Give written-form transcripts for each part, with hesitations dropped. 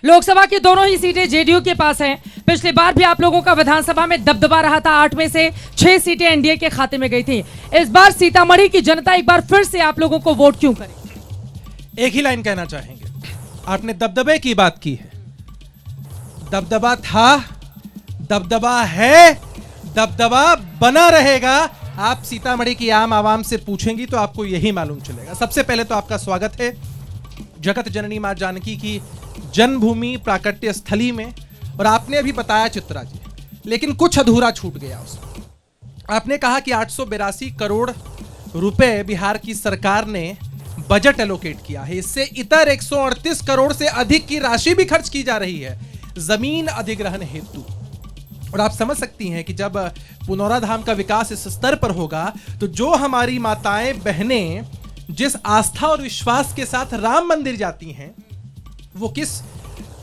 लोकसभा की दोनों ही सीटें जेडीयू के पास हैं। पिछली बार भी आप लोगों का विधानसभा में दबदबा रहा था, 8 में से 6 सीटें एनडीए के खाते में गई थी। इस बार सीतामढ़ी की जनता एक बार फिर से आप लोगों को वोट क्यों करे? एक ही लाइन कहना चाहेंगे, आपने दबदबे की बात की है। दबदबा था, दबदबा है, दबदबा बना रहेगा। आप सीतामढ़ी की आम आवाम से पूछेंगी तो आपको यही मालूम चलेगा। सबसे पहले तो आपका स्वागत है जगत जननी मां जानकी की जन्मभूमि प्राकट्य स्थली में। और आपने अभी बताया चित्रा जी, लेकिन कुछ अधूरा छूट गया उसमें। आपने कहा कि 882 करोड़ रुपए बिहार की सरकार ने बजट एलोकेट किया है, इससे इतर 138 करोड़ से अधिक की राशि भी खर्च की जा रही है जमीन अधिग्रहण हेतु। और आप समझ सकती हैं कि जब पुनौरा धाम का विकास इस स्तर पर होगा तो जो हमारी माताएं बहनें जिस आस्था और विश्वास के साथ राम मंदिर जाती हैं वो किस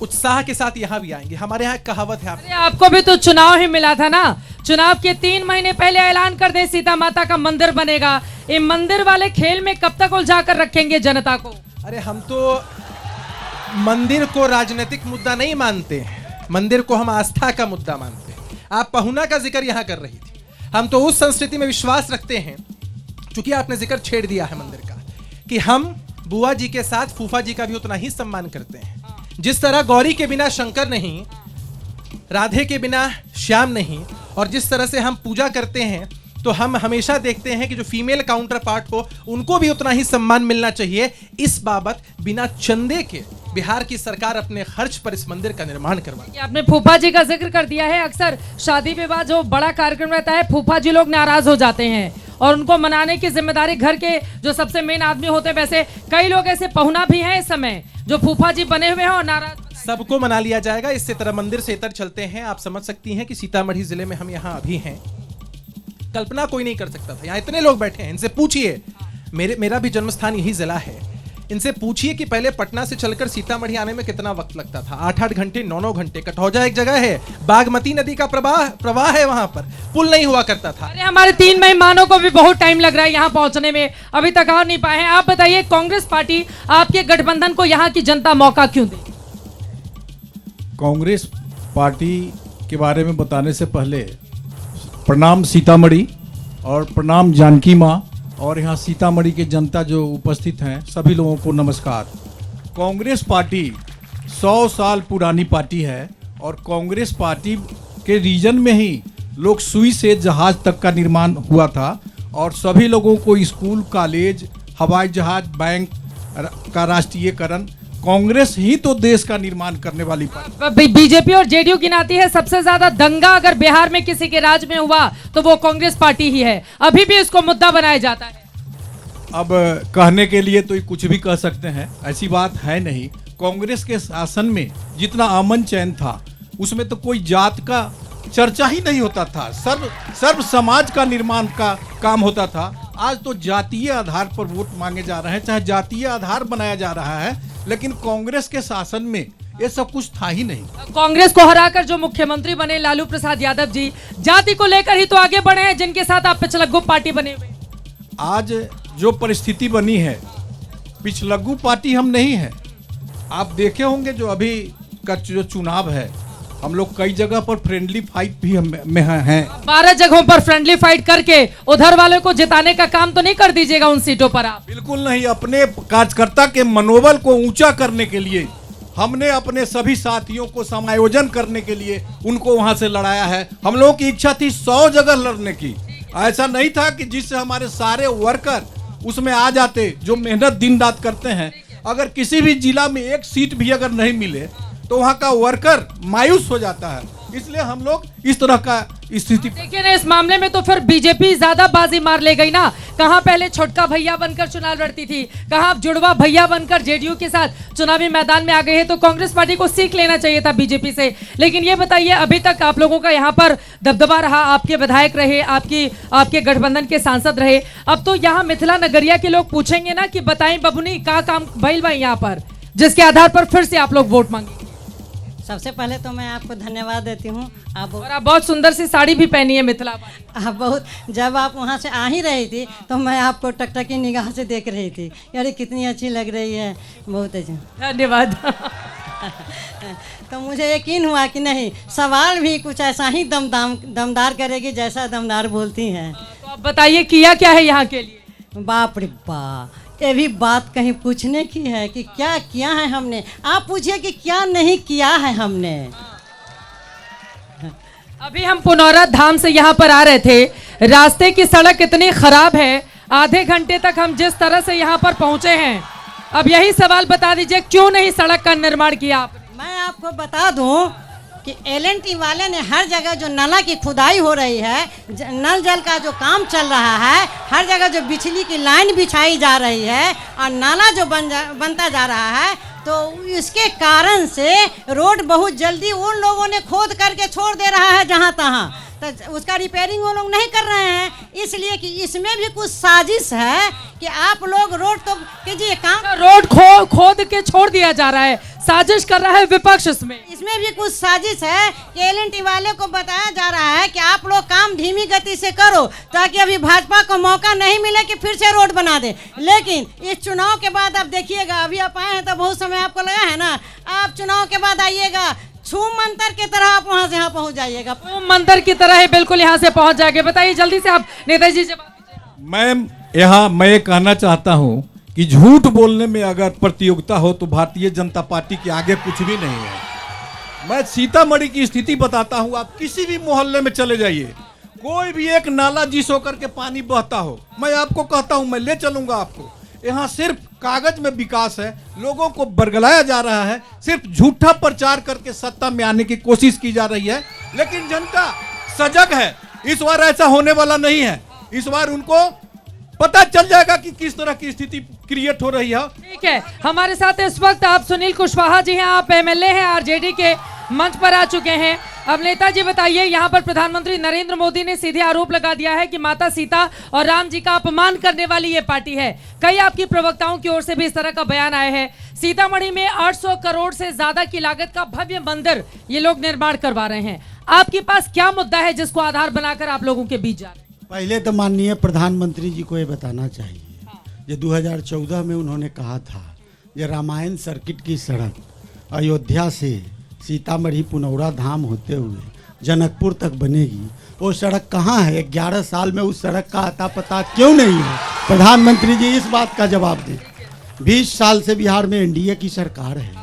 उत्साह के साथ यहां भी आएंगे। हमारे यहां कहावत है, आपको भी तो चुनाव ही मिला था ना। चुनाव के 3 महीने पहले ऐलान कर दे सीता माता का मंदिर बनेगा। ये मंदिर वाले खेल में कब तक उलझा कर रखेंगे जनता को? अरे हम तो मंदिर को राजनीतिक मुद्दा नहीं मानते, मंदिर को हम आस्था का मुद्दा मानते हैं। आप पहुना का जिक्र यहां कर रही थी, हम तो उस संस्कृति में विश्वास रखते हैं, चूंकि आपने जिक्र छेड़ दिया है मंदिर का, कि हम बुआ जी के साथ फूफा जी का भी उतना ही सम्मान करते हैं। जिस तरह गौरी के बिना शंकर नहीं, राधे के बिना श्याम नहीं, और जिस तरह से हम पूजा करते हैं तो हम हमेशा देखते हैं कि जो फीमेल काउंटर पार्ट हो उनको भी उतना ही सम्मान मिलना चाहिए। इस बाबत बिना चंदे के बिहार की सरकार अपने खर्च पर इस मंदिर का निर्माण करवाई। आपने फूफा जी का जिक्र कर दिया है। अक्सर शादी विवाह जो बड़ा कार्यक्रम रहता है, फूफा जी लोग नाराज हो जाते हैं और उनको मनाने की जिम्मेदारी घर के जो सबसे मेन आदमी होते हैं। वैसे कई लोग ऐसे पहुना भी हैं इस समय जो फूफा जी बने हुए हैं और नाराज। सबको मना लिया जाएगा। इससे तरह मंदिर से इतर चलते हैं। आप समझ सकती हैं कि सीतामढ़ी जिले में हम यहाँ अभी हैं, कल्पना कोई नहीं कर सकता था। यहाँ इतने लोग बैठे हैं, इनसे पूछिए, मेरा भी जन्मस्थान यही जिला है, इनसे पूछिए कि पहले पटना से चलकर सीतामढ़ी आने में कितना वक्त लगता था। 8-8 घंटे, 9-9 घंटे। कटौजा एक जगह है, बागमती नदी का प्रवाह है, वहां पर पुल नहीं हुआ करता था। अरे हमारे 3 मेहमानों को भी बहुत टाइम लग रहा है यहाँ पहुंचने में, अभी तक आ नहीं पाए हैं। आप बताइए, कांग्रेस पार्टी आपके गठबंधन को यहाँ की जनता मौका क्यों दे? कांग्रेस पार्टी के बारे में बताने से पहले प्रणाम सीतामढ़ी और प्रणाम जानकी माँ और यहाँ सीतामढ़ी के जनता जो उपस्थित हैं सभी लोगों को नमस्कार। कांग्रेस पार्टी 100 साल पुरानी पार्टी है और कांग्रेस पार्टी के रीजन में ही लोग सुई से जहाज तक का निर्माण हुआ था और सभी लोगों को स्कूल, कॉलेज, हवाई जहाज, बैंक का राष्ट्रीयकरण, कांग्रेस ही तो देश का निर्माण करने वाली पार्टी। बीजेपी और जेडीयू गिनाती है सबसे ज्यादा दंगा अगर बिहार में किसी के राज में हुआ तो वो कांग्रेस पार्टी ही है। अभी भी इसको मुद्दा बनाया जाता है। अब कहने के लिए तो कुछ भी कह सकते हैं, ऐसी बात है नहीं। कांग्रेस के शासन में जितना अमन चैन था उसमें तो कोई जात का चर्चा ही नहीं होता था, सर्व समाज का निर्माण का काम होता था। आज तो जातीय आधार पर वोट मांगे जा रहे हैं, चाहे जातीय आधार बनाया जा रहा है, लेकिन कांग्रेस के शासन में ये सब कुछ था ही नहीं। कांग्रेस को हराकर जो मुख्यमंत्री बने लालू प्रसाद यादव जी, जाति को लेकर ही तो आगे बढ़े हैं, जिनके साथ आप पिछलग्गू पार्टी बने हुए। आज जो परिस्थिति बनी है, पिछलग्गू पार्टी हम नहीं है। आप देखे होंगे जो अभी का जो चुनाव है, हम लोग कई जगह पर फ्रेंडली फाइट भी में हैं। 12 जगहों पर फ्रेंडली फाइट करके उधर वाले को जिताने का काम तो नहीं कर दीजिएगा उन सीटों पर आप? बिल्कुल नहीं। अपने कार्यकर्ता के मनोबल को ऊंचा करने के लिए हमने अपने सभी साथियों को समायोजन करने के लिए उनको वहां से लड़ाया है। हम लोगों की इच्छा थी 100 जगह लड़ने की। ऐसा नहीं था कि जिससे हमारे सारे वर्कर उसमें आ जाते जो मेहनत दिन रात करते हैं। अगर किसी भी जिला में एक सीट भी अगर नहीं मिले तो वहाँ का वर्कर मायूस हो जाता है, इसलिए हम लोग इस तरह का स्थिति। देखिए ना, इस मामले में तो फिर बीजेपी ज्यादा बाजी मार ले गई ना। कहाँ पहले छोटका भैया बनकर चुनाव लड़ती थी, कहाँ जुड़वा भैया बनकर जेडीयू के साथ चुनावी मैदान में आ गई है। तो कांग्रेस पार्टी को सीख लेना चाहिए था बीजेपी से। लेकिन ये बताइए, अभी तक आप लोगों का यहाँ पर दबदबा रहा, आपके विधायक रहे, आपके गठबंधन के सांसद रहे। अब तो यहाँ मिथिला नगरिया के लोग पूछेंगे ना कि बताएं बबुनी का काम भइल बा यहाँ पर, जिसके आधार पर फिर से आप लोग वोट मांगे। सबसे पहले तो मैं आपको धन्यवाद देती हूँ। आप बहुत सुंदर सी साड़ी भी पहनी है मिथिला वाली। आप बहुत, जब आप वहाँ से आ ही रही थी तो मैं आपको टकटकी निगाह से देख रही थी, यार कितनी अच्छी लग रही है, बहुत अच्छी। धन्यवाद। तो मुझे यकीन हुआ कि नहीं, सवाल भी कुछ ऐसा ही दमदार करेगी जैसा दमदार बोलती हैं। तो अब बताइए किया क्या है यहाँ के लिए? बाप रे बाप, ये भी बात कहीं पूछने की है कि क्या किया है हमने? आप पूछिए कि क्या नहीं किया है हमने। अभी हम पुनौरा धाम से यहाँ पर आ रहे थे, रास्ते की सड़क इतनी खराब है, आधे घंटे तक हम जिस तरह से यहाँ पर पहुँचे हैं, अब यही सवाल बता दीजिए क्यों नहीं सड़क का निर्माण किया आपने? मैं आपको बता दूं कि L&T वाले ने हर जगह जो नाला की खुदाई हो रही है, नल जल का जो काम चल रहा है, हर जगह जो बिजली की लाइन बिछाई जा रही है और नाला जो बनता जा रहा है, तो इसके कारण से रोड बहुत जल्दी उन लोगों ने खोद करके छोड़ दे रहा है जहाँ तहाँ, तो उसका रिपेयरिंग वो लोग नहीं कर रहे हैं। इसलिए कि इसमें भी कुछ साजिश है कि आप लोग रोड तो कीजिए काम, रोड खोद के छोड़ दिया जा रहा है, साजिश कर रहा है विपक्ष इसमें भी कुछ साजिश है कि L&T वाले को बताया जा रहा है कि आप लोग काम धीमी गति से करो ताकि अभी भाजपा को मौका नहीं मिले कि फिर से रोड बना दे। लेकिन इस चुनाव के बाद आप देखिएगा, अभी आप आए हैं तो बहुत समय आपको लगा है ना, आप चुनाव के बाद आइएगा, छू मंतर की तरह आप वहाँ से यहाँ पहुँच जाइएगा, मंदिर की तरह ही बिल्कुल यहाँ से पहुँच जाएंगे। बताइए जल्दी से आप नेताजी जवाब दीजिए। मैं कहना चाहता हूं कि झूठ बोलने में अगर प्रतियोगिता हो तो भारतीय जनता पार्टी के आगे कुछ भी नहीं है। मैं सीतामढ़ी की स्थिति बताता हूं, आप किसी भी मोहल्ले में चले जाइए, कोई भी एक नाला जिस होकर के पानी बहता हो, मैं आपको कहता हूं, मैं ले चलूंगा आपको। यहाँ सिर्फ कागज में विकास है, लोगों को बरगलाया जा रहा है, सिर्फ झूठा प्रचार करके सत्ता में आने की कोशिश की जा रही है। लेकिन जनता सजग है, इस बार ऐसा होने वाला नहीं है। इस बार उनको पता चल जाएगा कि किस तरह की स्थिति क्रिएट हो रही है। ठीक है, हमारे साथ इस वक्त आप सुनील कुशवाहा जी हैं, आप MLA हैं, RJD के मंच पर आ चुके हैं। अब नेताजी बताइए, यहाँ पर प्रधानमंत्री नरेंद्र मोदी ने सीधे आरोप लगा दिया है कि माता सीता और राम जी का अपमान करने वाली ये पार्टी है। कई आपकी प्रवक्ताओं की ओर से भी इस तरह का बयान आया है। सीतामढ़ी में 800 करोड़ से ज्यादा की लागत का भव्य मंदिर ये लोग निर्माण करवा रहे हैं। आपके पास क्या मुद्दा है जिसको आधार बनाकर आप लोगों के बीच जा रहे हैं? पहले तो माननीय प्रधानमंत्री जी को ये बताना चाहिए, जो 2014 में उन्होंने कहा था ये रामायण सर्किट की सड़क अयोध्या से सीतामढ़ी पुनौरा धाम होते हुए जनकपुर तक बनेगी, वो सड़क कहाँ है? 11 साल में उस सड़क का अता पता क्यों नहीं है? प्रधानमंत्री जी इस बात का जवाब दें। 20 साल से बिहार में NDA की सरकार है,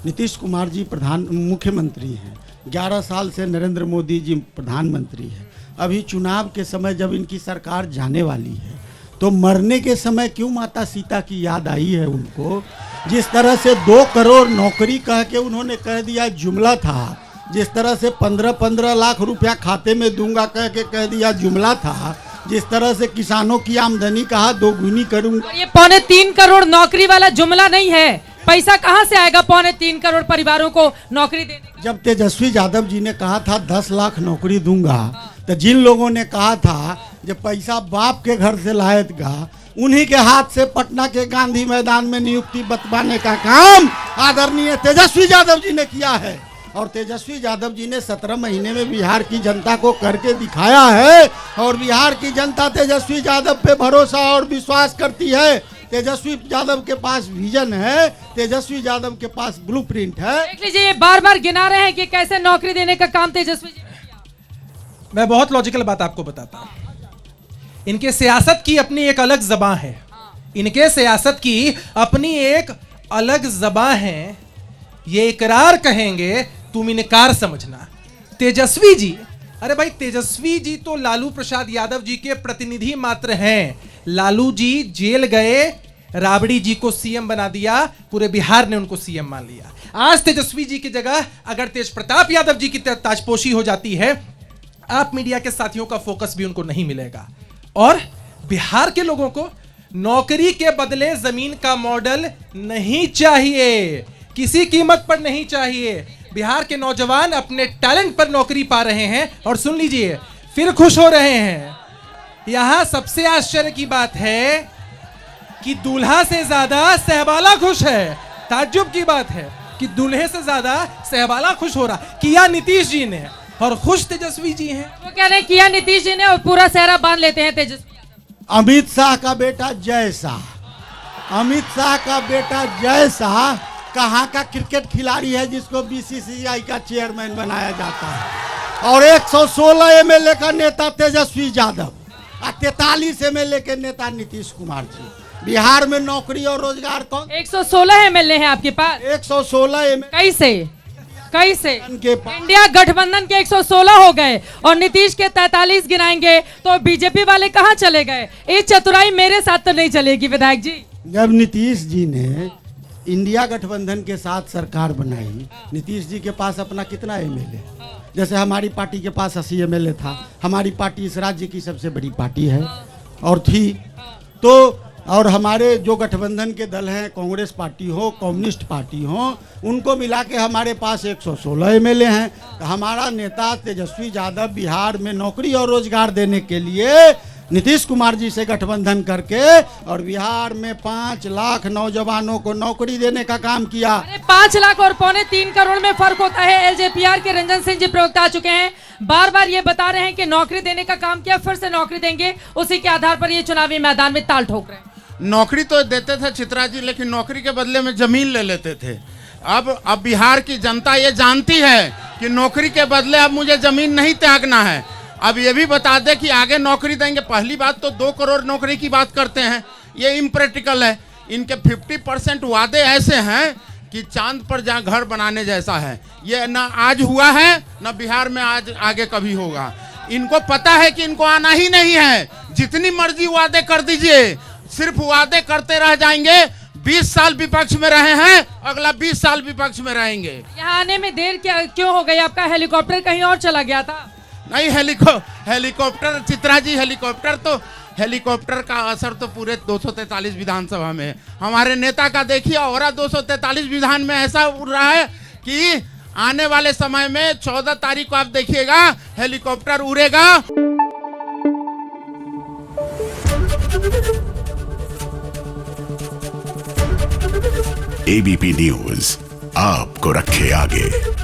नीतीश कुमार जी मुख्यमंत्री हैं, 11 साल से नरेंद्र मोदी जी प्रधानमंत्री हैं। अभी चुनाव के समय जब इनकी सरकार जाने वाली है तो मरने के समय क्यों माता सीता की याद आई है उनको? जिस तरह से 2 करोड़ नौकरी कह के उन्होंने कह दिया जुमला था, जिस तरह से 15-15 लाख रुपया खाते में दूंगा कह के कह दिया जुमला था, जिस तरह से किसानों की आमदनी कहा 2 गुनी करूंगा। ये 3.25 करोड़ नौकरी वाला जुमला नहीं है, पैसा कहाँ से आएगा 3.25 करोड़ परिवारों को नौकरी देने? जब तेजस्वी यादव जी ने कहा था 10 लाख नौकरी दूंगा, तो जिन लोगों ने कहा था जब पैसा बाप के घर से लाएगा, उन्हीं के हाथ से पटना के गांधी मैदान में नियुक्ति बतवाने का काम आदरणीय तेजस्वी यादव जी ने किया है। और तेजस्वी यादव जी ने 17 महीने में बिहार की जनता को करके दिखाया है, और बिहार की जनता तेजस्वी यादव पे भरोसा और विश्वास करती है। तेजस्वी यादव के पास विजन है, तेजस्वी यादव के पास ब्लूप्रिंट है। देख लीजिए, बार बार गिना रहे हैं कि कैसे नौकरी देने का काम तेजस्वी जी ने किया। मैं बहुत लॉजिकल बात आपको बताता हूं। इनके सियासत की अपनी एक अलग ज़बां है, इनके सियासत की अपनी एक अलग ज़बां है। ये इकरार कहेंगे, तुम इनकार समझना। तेजस्वी जी, अरे भाई तेजस्वी जी तो लालू प्रसाद यादव जी के प्रतिनिधि मात्र हैं। लालू जी जेल गए, राबड़ी जी को सीएम बना दिया, पूरे बिहार ने उनको सीएम मान लिया। आज तेजस्वी जी की जगह अगर तेज प्रताप यादव जी की ताजपोशी हो जाती है, आप मीडिया के साथियों का फोकस भी उनको नहीं मिलेगा। और बिहार के लोगों को नौकरी के बदले जमीन का मॉडल नहीं चाहिए, किसी कीमत पर नहीं चाहिए। बिहार के नौजवान अपने टैलेंट पर नौकरी पा रहे हैं और सुन लीजिए, फिर खुश हो रहे हैं। यहां सबसे आश्चर्य की बात है कि दूल्हा से ज्यादा सहबाला खुश है। ताज्जुब की बात है कि दूल्हे से ज्यादा सहबाला खुश हो रहा। किया नीतीश जी ने और खुश तेजस्वी जी हैं। वो कह रहे हैं किया नीतीश जी ने और पूरा सेहरा बांध लेते हैं तेजस्वी। अमित शाह का बेटा जय शाह, अमित शाह का बेटा जय शाह कहाँ का क्रिकेट खिलाड़ी है जिसको बीसीसीआई का चेयरमैन बनाया जाता है? और 116 एमएलए का नेता तेजस्वी यादव और 43 एमएलए के नेता नीतीश कुमार जी। बिहार में नौकरी और रोजगार कौन? 116 एमएलए हैं आपके पास। 116 एमएलए कैसे कैसे के पास इंडिया गठबंधन के 116 हो गए और नीतीश के 43 गिनाएंगे तो बीजेपी वाले कहाँ चले गए? ये चतुराई मेरे साथ तो नहीं चलेगी विधायक जी। जब नीतीश जी ने इंडिया गठबंधन के साथ सरकार बनाई, नीतीश जी के पास अपना कितना एमएलए? जैसे हमारी पार्टी के पास 80 एमएलए था। हमारी पार्टी इस राज्य की सबसे बड़ी पार्टी है और थी। तो और हमारे जो गठबंधन के दल हैं, कांग्रेस पार्टी हो, कम्युनिस्ट पार्टी हो, उनको मिला के हमारे पास 116 एमएलए हैं। तो हमारा नेता तेजस्वी यादव बिहार में नौकरी और रोजगार देने के लिए नीतीश कुमार जी से गठबंधन करके और बिहार में 5 लाख नौजवानों को नौकरी देने का काम किया। अरे 5 लाख और 3.25 करोड़ में फर्क होता है। एलजेपीआर के रंजन सिंह जी प्रवक्ता आ चुके हैं, बार बार ये बता रहे हैं कि नौकरी देने का काम किया, फिर से नौकरी देंगे। उसी के आधार पर ये चुनावी मैदान में ताल ठोक रहे हैं। नौकरी तो देते थे चित्रा जी, लेकिन नौकरी के बदले में जमीन ले लेते थे। अब बिहार की जनता ये जानती है कि नौकरी के बदले अब मुझे जमीन नहीं त्यागना है। अब ये भी बता दे कि आगे नौकरी देंगे। पहली बात तो 2 करोड़ नौकरी की बात करते हैं, ये इम्प्रैक्टिकल है। इनके 50% वादे ऐसे हैं कि चांद पर जहाँ घर बनाने जैसा है। ये ना आज हुआ है ना बिहार में आज आगे कभी होगा। इनको पता है कि इनको आना ही नहीं है। जितनी मर्जी वादे कर दीजिए, सिर्फ वादे करते रह जाएंगे। 20 साल विपक्ष में रहे हैं, अगला 20 साल विपक्ष में रहेंगे। यहाँ आने में देर क्यों हो गई? आपका हेलीकॉप्टर कहीं और चला गया था? नहीं, हेलीकॉप्टर चित्रा जी, हेलीकॉप्टर का असर तो पूरे 243 विधानसभा में है। हमारे नेता का देखिए और 243 विधान में ऐसा उड़ रहा है कि आने वाले समय में 14 तारीख को आप देखिएगा हेलीकॉप्टर उड़ेगा। एबीपी न्यूज आपको रखे आगे।